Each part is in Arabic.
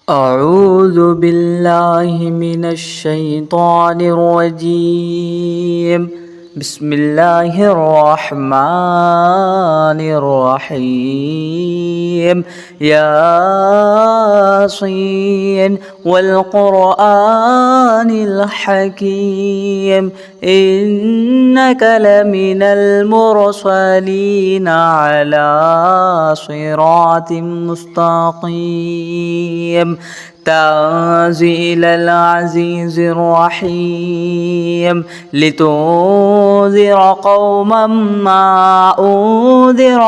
أعوذ بالله من الشيطان الرجيم. بسم الله الرحمن الرحيم. ياسين والقرآن الحكيم إنك لمن المرسلين على صراط مستقيم تنزيل العزيز الرحيم لتنذر قوما ما أنذر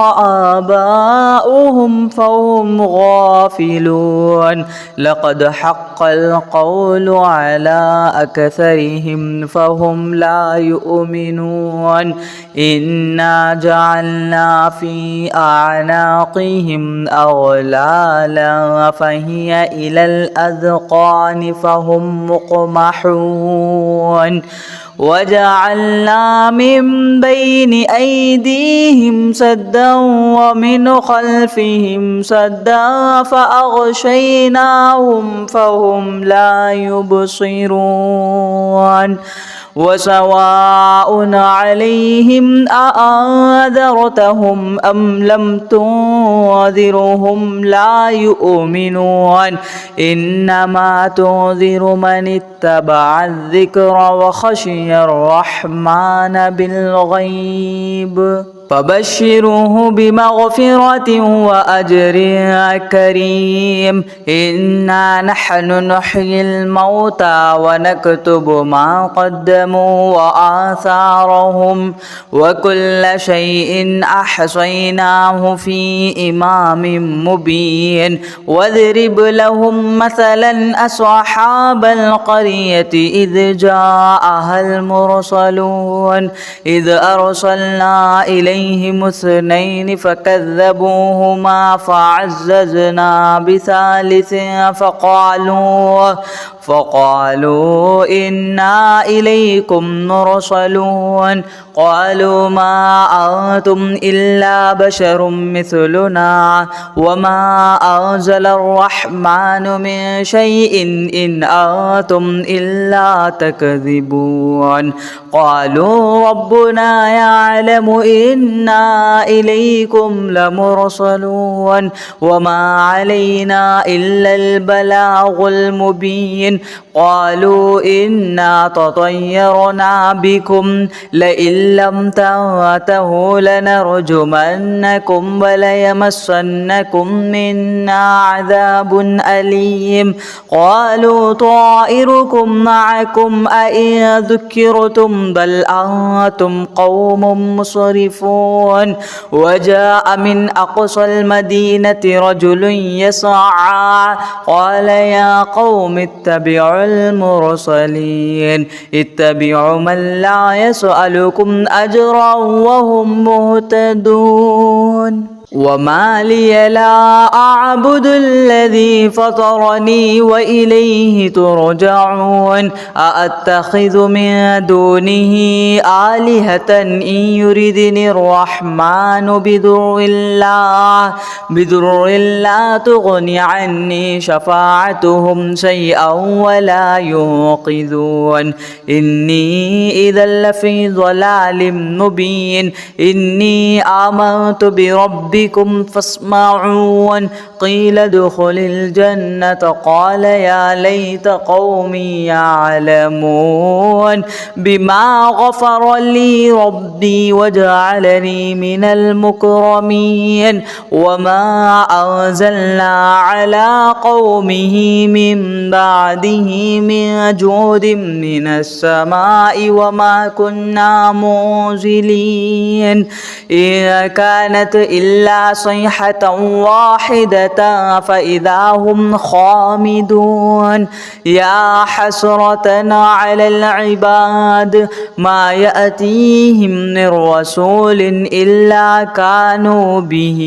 آباؤهم فهم غافلون لقد حق القول على أكثرهم فهم لا يؤمنون إنا جعلنا في أعناقهم أغلالا فهي إلى الأذقان فهم مقمحون وجعلنا من بين أيديهم سدا ومن خلفهم سدا فأغشيناهم فهم لا يبصرون وسواء عليهم أأنذرتهم أم لم تنذرهم لا يؤمنون إنما تنذر من اتبع الذكر وخشي الرحمن بالغيب فبشروه بمغفرة وأجر كريم إنا نحن نحيي الموتى ونكتب ما قدموا وآثارهم وكل شيء أحصيناه في إمام مبين واضرب لهم مثلا أصحاب القرية إذ جاءها المرسلون إذ أرسلنا إليهم اثنين فكذبوهما فعززنا بثالث فقالوا إنا إليكم مرسلون قالوا ما أنتم إلا بشر مثلنا وما أنزل الرحمن من شيء إن أنتم إلا تكذبون قالوا ربنا يعلم إنا إليكم لمرسلون وما علينا إلا البلاغ المبين قالوا إنا تطيرنا بكم لئن لم تنتهوا لنرجمنكم وليمسنكم منا عذاب أليم قالوا طائركم معكم أئن ذكرتم بل أنتم قوم مسرفون وجاء من أقصى المدينة رجل يسعى قال يا قوم اتبعوا المرسلين اتبعوا من لا يسألكم أجرا وهم مهتدون وما لي لا أعبد الذي فطرني وإليه ترجعون أأتخذ من دونه آلهة إن يردني الرحمن بضر لا تغني عني شفاعتهم شيئا ولا ينقذون إني إذا لفي ضلال مبين إني آمنت بربكم فاسمعون قيل ادخل الجنة قال يا ليت قومي يعلمون بما غفر لي ربي وجعلني من المكرمين وما أنزلنا على قومه من بعده من جود من السماء وما كنا منزلين إن كانت إلا صيحة واحدة فإذا هم خامدون يا حسرة على العباد ما يأتيهم من رسول إلا كانوا به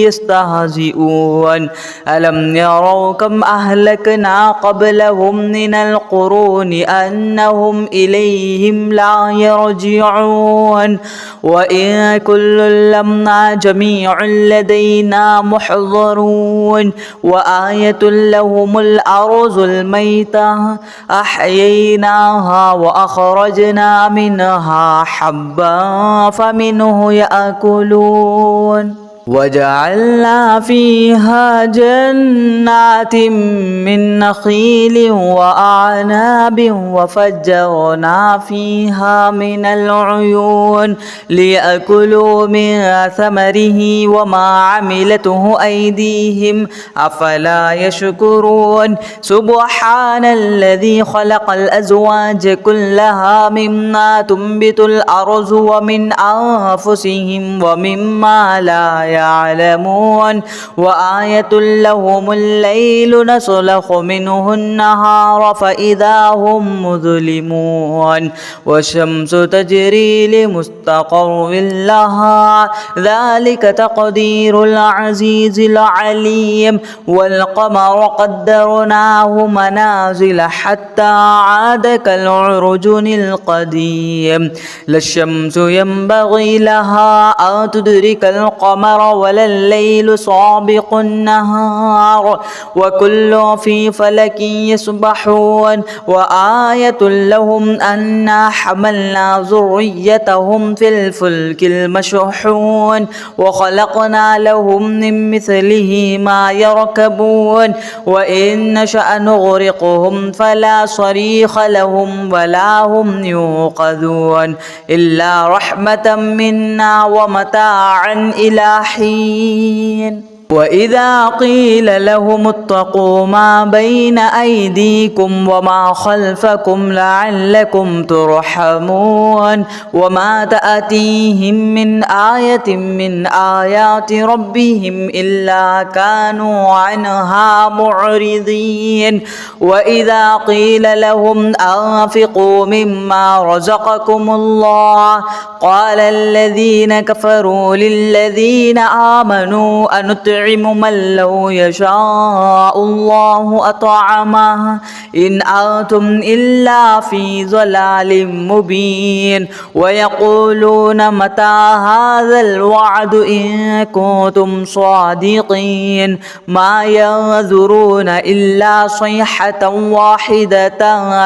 يستهزئون ألم يروا كم أهلكنا قبلهم من القرون أنهم إليهم لا يرجعون وإن كل لما جميع لدينا محضرون ينظرون وآية لهم الأرض الميتة أحييناها وأخرجنا منها حبا فمنه يأكلون وجعلنا فيها جنات من نخيل وأعناب وفجرنا فيها من العيون ليأكلوا من ثمره وما عملته أيديهم أفلا يشكرون سبحان الذي خلق الأزواج كلها مما تنبت الأرض ومن أنفسهم ومما لا يعلمون وآية لهم الليل نسلخ منه النهار فإذا هم مظلمون والشمس تجري لمستقر لها ذلك تقدير العزيز العليم والقمر قدرناه منازل حتى عاد كالعرجون القديم لا الشمس ينبغي لها أن تدرك القمر ولا الليل سابق النهار وكل في فلك يسبحون وآية لهم أنا حملنا ذريتهم في الفلك المشحون وخلقنا لهم من مثله ما يركبون وإن نشأ نغرقهم فلا صريخ لهم ولا هم يوقظون إلا رحمة منا ومتاعا إلى حين وإذا قيل لهم اتقوا ما بين أيديكم وما خلفكم لعلكم ترحمون وما تأتيهم من آية من آيات ربهم إلا كانوا عنها معرضين وإذا قيل لهم أنفقوا مما رزقكم الله قال الذين كفروا للذين آمنوا أنطعم من لو يشاء الله أطعمه إن أنتم إلا في ضلال مبين ويقولون متى هذا الوعد إن كنتم صادقين ما ينظرون إلا صيحة واحدة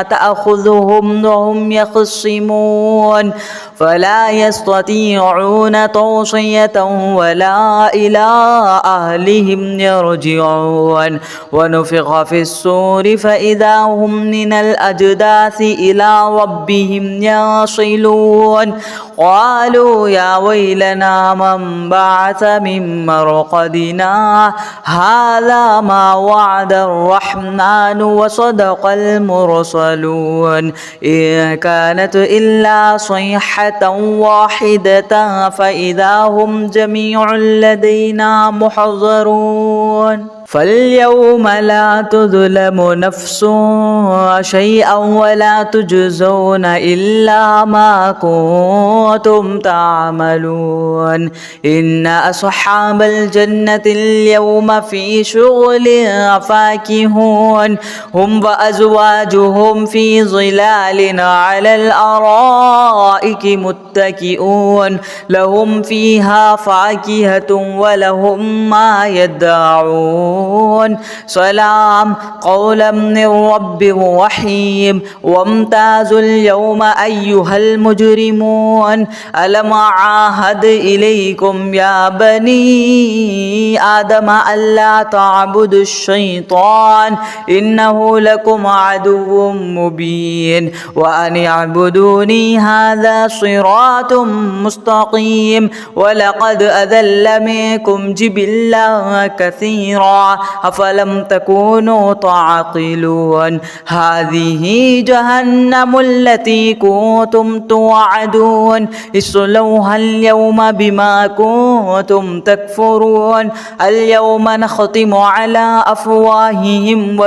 تأخذهم وهم يخصمون فلا يستطيعون توصية ولا إلى أهلهم يرجعون ونفخ في الصور فإذا هم من الأجداث إلى ربهم يصلون قالوا يا ويلنا من بعث من مرقدنا هذا ما وعد الرحمن وصدق المرسلون إن كانت إلا صيحة واحدة فإذا هم جميع لدينا محضرون فاليوم لا تظلم نفس شيئا ولا تجزون إلا ما كنتم تعملون إن أصحاب الجنة اليوم في شغل فاكهون هم وأزواجهم في ظلال على الأرائك متكئون لهم فيها فاكهة ولهم ما يدعون سلام قولا من رب رحيم وامتازوا اليوم أيها المجرمون ألم أعاهد إليكم يا بني آدم ألا تعبدوا الشيطان إنه لكم عدو مبين وأن اعبدوني هذا صراط مستقيم ولقد أذل منكم جبلا كثيرا أفلم تكونوا تعقلون هذه جهنم التي كنتم توعدون اصلوها اليوم بما كنتم تكفرون اليوم نختم على أفواههم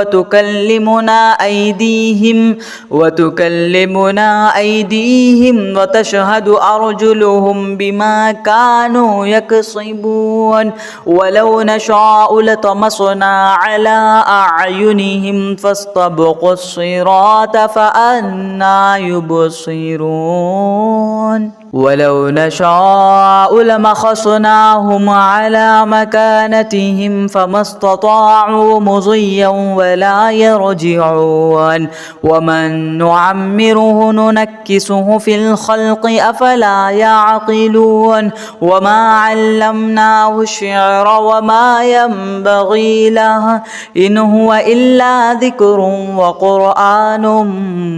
وتكلمنا أيديهم وتشهد أرجلهم بما كانوا يكسبون ولو نشاء لطمسنا على أعينهم فاستبقوا الصراط فأنى يبصرون ولو نشاء لمخصناهم على مكانتهم فما استطاعوا مضيا ولا يرجعون ومن نعمره ننكسه في الخلق أفلا يعقلون وما علمناه الشعر وما ينبغي له إن هو إلا ذكر وقرآن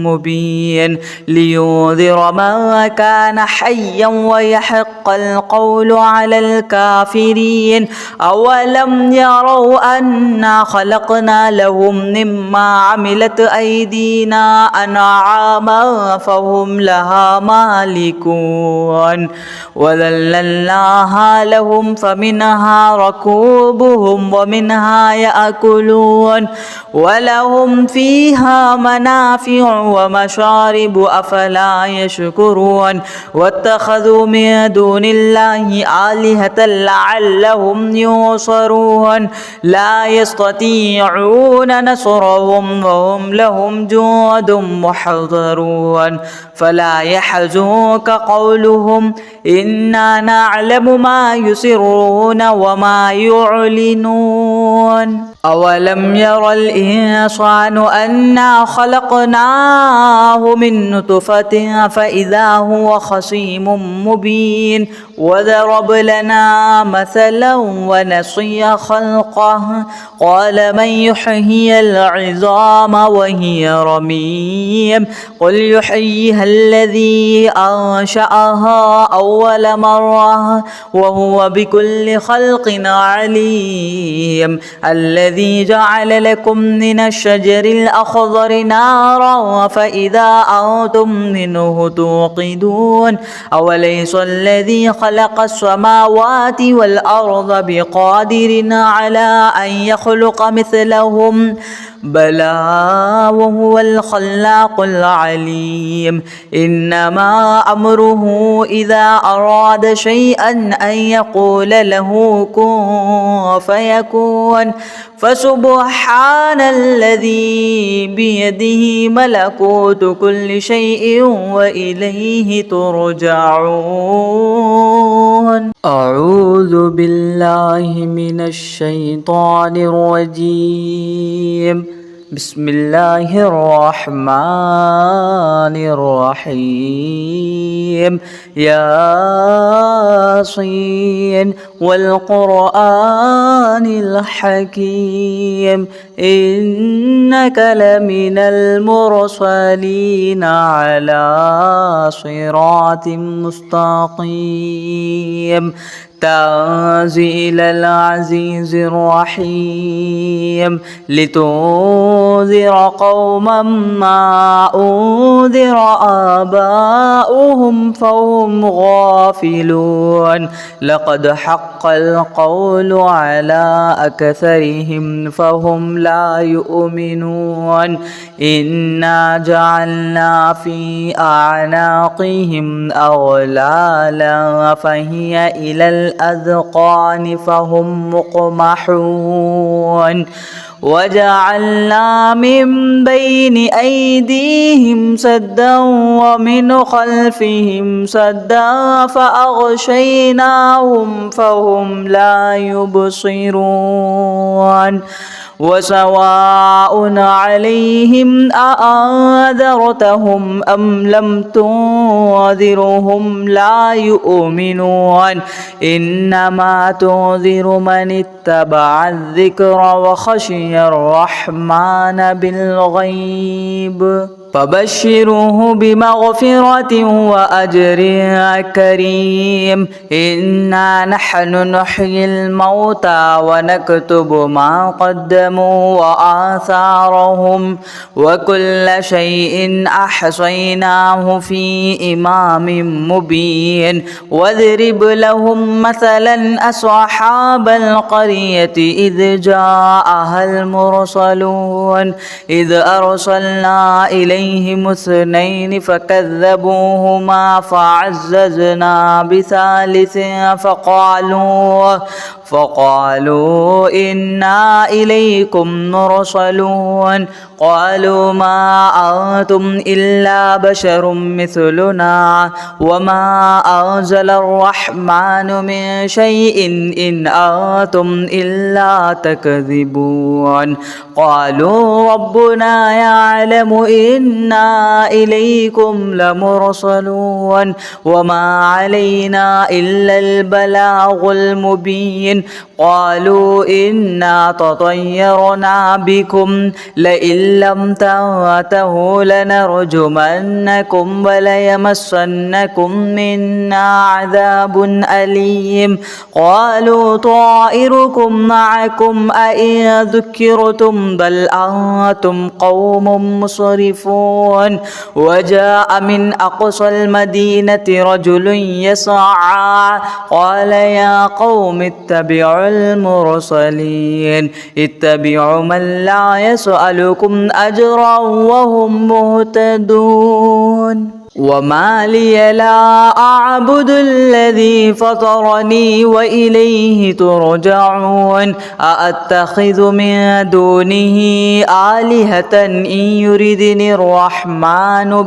مبين لينذر من كان حيا ويحق القول على الكافرين أولم يروا أنا خلقنا لهم مما عملت أيدينا أنعاما فهم لها مالكون وذللناها لهم فمنها ركوبهم ومنها يأكلون ولهم فيها منافع ومشارب أفلا يشكرون واتخذوا من دون الله آلهة لعلهم ينصرون لا يستطيعون نصرهم وهم لهم جند محضرون فلا يحزنك قولهم إنا نعلم ما يسرون وما يعلنون أولم ير الإنسان أنا خلقناه من نطفة فإذا هو خصيم مبين وضرب لنا مثلا ونسي خلقه قال من يحيي العظام وهي رميم قل يحييها الذي أنشأها أول مرة وهو بكل خلق عليم الذي جعل لكم من الشجر الأخضر نارا فإذا أنتم منه توقدون أوليس الذي خلق السماوات والأرض بقادر على أن يخلق مثلهم بلى وهو الخلاق العليم إنما أمره إذا أراد شيئا أن يقول له كن فيكون فسبحان الذي بيده ملكوت كل شيء وإليه ترجعون أعوذ بالله من الشيطان الرجيم بسم الله الرحمن الرحيم ياسين والقرآن الحكيم إنك لمن المرسلين على صراط مستقيم تنزيل العزيز الرحيم لتنذر قوما ما أنذر آباؤهم فهم غافلون لقد حق القول على أكثرهم فهم لا يؤمنون إنا جعلنا في أعناقهم أغلالا فهي إلى الأذقان فهم مقمحون وجعلنا من بين أيديهم سدا ومن خلفهم سدا فأغشيناهم فهم لا يبصرون وسواء عليهم أأنذرتهم أم لم تنذرهم لا يؤمنون إنما تنذر من اتبع الذكر وخشي الرحمن بالغيب فبشره بمغفرة وأجر كريم إنا نحن نحيي الموتى ونكتب ما قدموا وآثارهم وكل شيء أحصيناه في إمام مبين واضرب لهم مثلا أصحاب القرية إذ جاءها المرسلون إذ أرسلنا إليهم عليهم اثنين فكذبوهما فعززنا بثالث فقالوا إنا إليكم مرسلون قالوا ما أنتم إلا بشر مثلنا وما أنزل الرحمن من شيء إن أنتم إلا تكذبون قالوا ربنا يعلم إنا إليكم لمرسلون وما علينا إلا البلاغ المبين قالوا إنا تطيرنا بكم لئن لم تنتهوا لنرجمنكم وليمسنكم منا عذاب أليم قالوا طائركم معكم أئن ذكرتم بل أنتم قوم مسرفون وجاء من أقصى المدينة رجل يسعى قال يا قوم اتبعوا المرسلين اتبعوا من لا يسألكم أجرا وهم مهتدون وما لي لا أعبد الذي فطرني وإليه ترجعون أأتخذ من دونه آلهة إن يردني الرحمن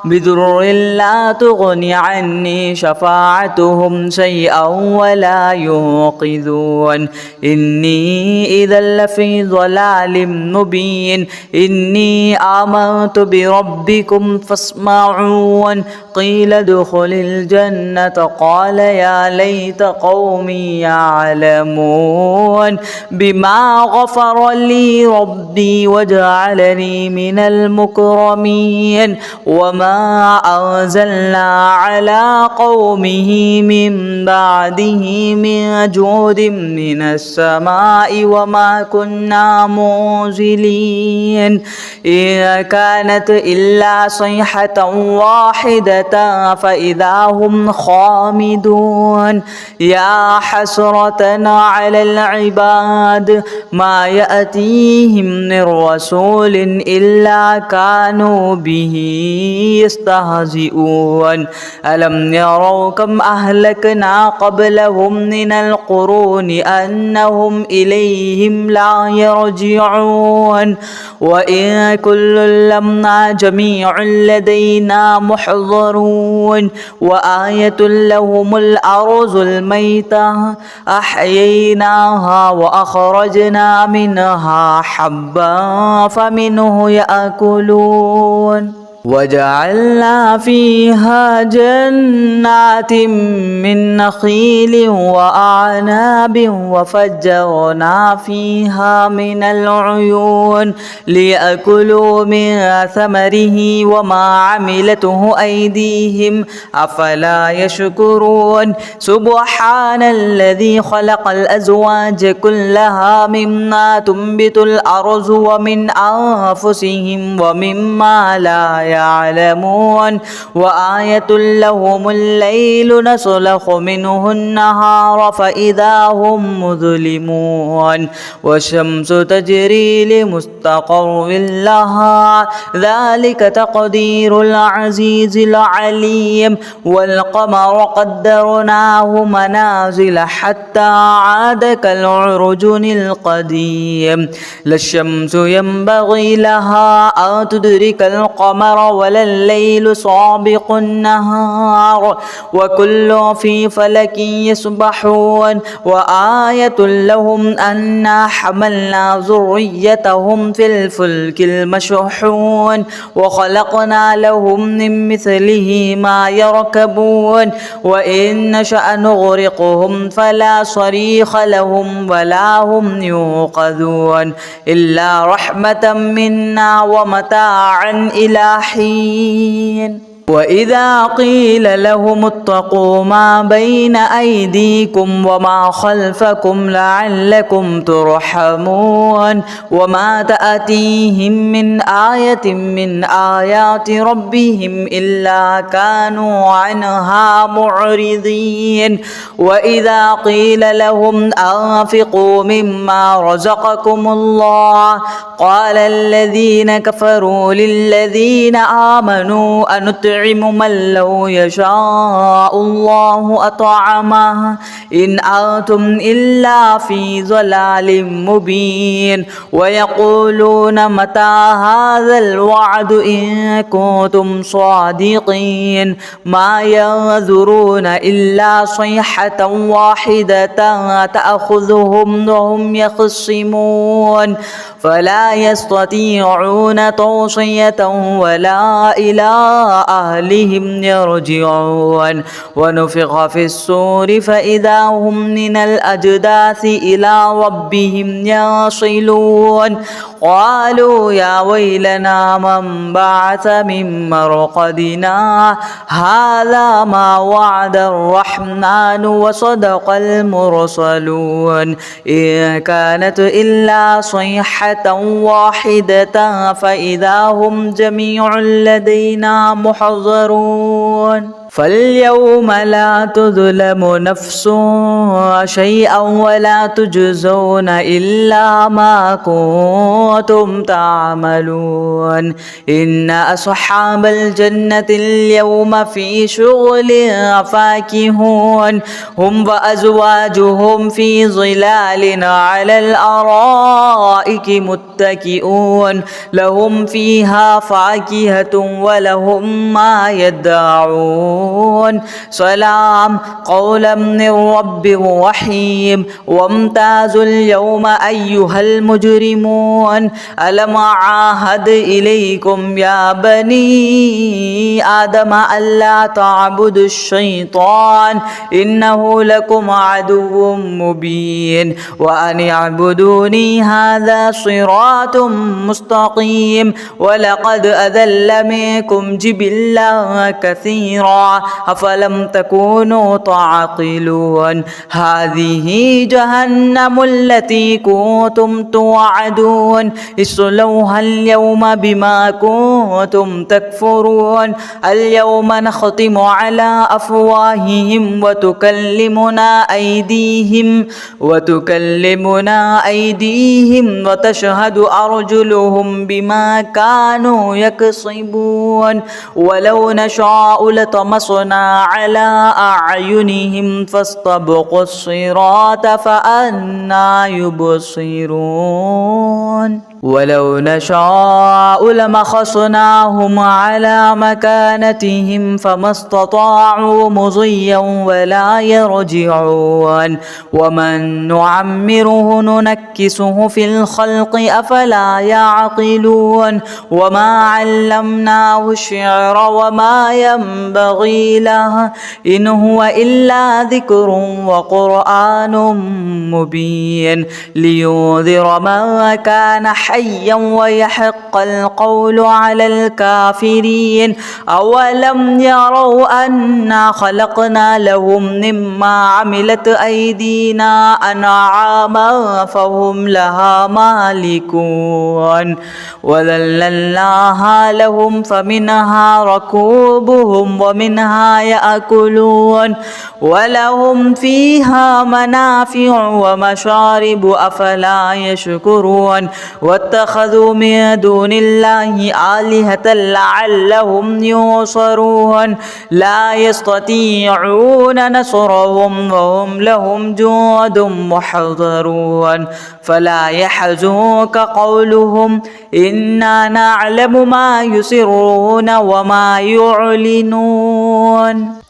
بضر لا تغني عني شفاعتهم شيئا ولا ينقذون إني إذا لفي ضلال مبين إني آمنت بربكم فاسمعون قيل ادخل الجنة قال يا ليت قومي يعلمون بما غفر لي ربي وجعلني من المكرمين وما أنزلنا على قومه من بعده من جود من السماء وما كنا منزلين إن كانت إلا صيحة واحدة فإذا هم خامدون يا حسرة على العباد ما يأتيهم من رسول إلا كانوا به يستهزئون ألم يروا كم أهلكنا قبلهم من القرون أنهم إليهم لا يرجعون وإن كل لما جميع لدينا محضرون وآية لهم الأرض الميتة أحييناها وأخرجنا منها حبا فمنه يأكلون وجعلنا فيها جنات من نخيل وأعناب وفجرنا فيها من العيون ليأكلوا من ثمره وما عملته أيديهم أفلا يشكرون سبحان الذي خلق الأزواج كلها مما تنبت الأرض ومن أنفسهم ومما لا يعلمون وآية لهم الليل نسلخ منه النهار فإذا هم مظلمون والشمس تجري لمستقر لها ذلك تقدير العزيز العليم والقمر قدرناه منازل حتى عاد كالعرجون القديم لا الشمس ينبغي لها أن تدرك القمر ولا الليل سابق النهار وكل في فلك يسبحون وآية لهم أنا حملنا ذريتهم في الفلك المشحون وخلقنا لهم من مثله ما يركبون وإن نشأ نغرقهم فلا صريخ لهم ولا هم يوقظون إلا رحمة منا ومتاعا إلى حين وإذا قيل لهم اتقوا ما بين أيديكم وما خلفكم لعلكم ترحمون وما تأتيهم من آية من آيات ربهم إلا كانوا عنها معرضين وإذا قيل لهم أنفقوا مما رزقكم الله قال الذين كفروا للذين آمنوا أنطعم من لو يشاء الله أطعمه إن أنتم إلا في ضلال مبين ويقولون متى هذا الوعد إن كنتم صادقين ما ينظرون إلا صيحة واحدة تأخذهم وهم يخصمون فلا يستطيعون توصية ولا إلى أهلهم يرجعون ونفخ في الصور فإذا هم من الأجداث إلى ربهم يصلون قالوا يا ويلنا من بعث من مرقدنا هذا ما وعد الرحمن وصدق المرسلون إن كانت إلا صيحة واحدة فإذا هم جميع لدينا محضرون فاليوم لا تظلم نفس شيئا ولا تجزون إلا ما كنتم تعملون إن أصحاب الجنة اليوم في شغل فاكهون هم وأزواجهم في ظلال على الأرائك متكئون لهم فيها فاكهة ولهم ما يدعون سلام قولا من رب رحيم وامتازوا اليوم أيها المجرمون ألم أعاهد إليكم يا بني آدم ألا تعبدوا الشيطان إنه لكم عدو مبين وأن اعبدوني هذا صراط مستقيم ولقد أذل منكم جبلا كثيرا أفلم تكونوا تعقلون هذه جهنم التي كنتم توعدون اصلوها اليوم بما كنتم تكفرون اليوم نختم على أفواههم وتكلمنا أيديهم وتشهد أرجلهم بما كانوا يكسبون ولو نشاء لطمسنا على أعينهم فاستبقوا الصراط فأنى يبصرون ولو نشاء لمسخناهم على مكانتهم فما استطاعوا مضيا ولا يرجعون ومن نعمره ننكسه في الخلق أفلا يعقلون وما علمناه الشعر وما ينبغي له إن هو إلا ذكر وقرآن مبين لينذر من كان حيا ويحق القول على الكافرين أولم يروا أنا خلقنا لهم مما عملت أيدينا أنعاما فهم لها مالكون وذللناها لهم فمنها ركوبهم ومنها يأكلون ولهم فيها منافع ومشارب أفلا يشكرون واتخذوا من دون الله آلهة لعلهم ينصرون لا يستطيعون نصرهم وهم لهم جند محضرون فلا يحزنك قولهم إنا نعلم ما يسرون وما يعلنون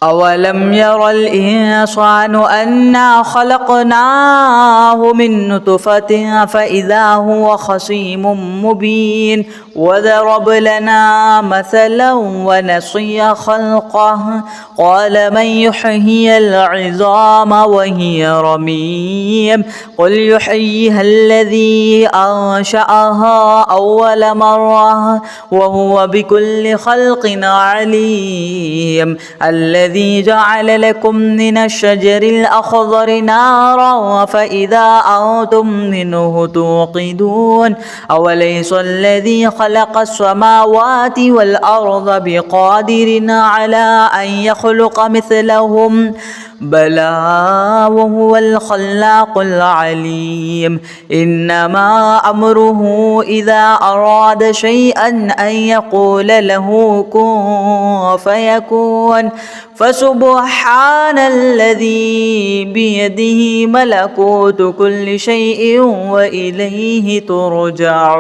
أولم ير الإنسان أنا خلقناه من نطفة فإذا هو خصيم مبين وضرب لنا مثلا ونسي خلقه قال من يحيي العظام وهي رميم قل يحييها الذي أنشأها أول مرة وهو بكل خلق عليم الذي جعل لكم من الشجر الأخضر نارا فإذا أنتم منه توقدون أوليس الذي خلق السماوات والأرض بقادر على أن يخلق مثلهم بلى وهو الخلاق العليم إنما أمره إذا أراد شيئا أن يقول له كن فيكون فسبحان الذي بيده ملكوت كل شيء وإليه ترجعون.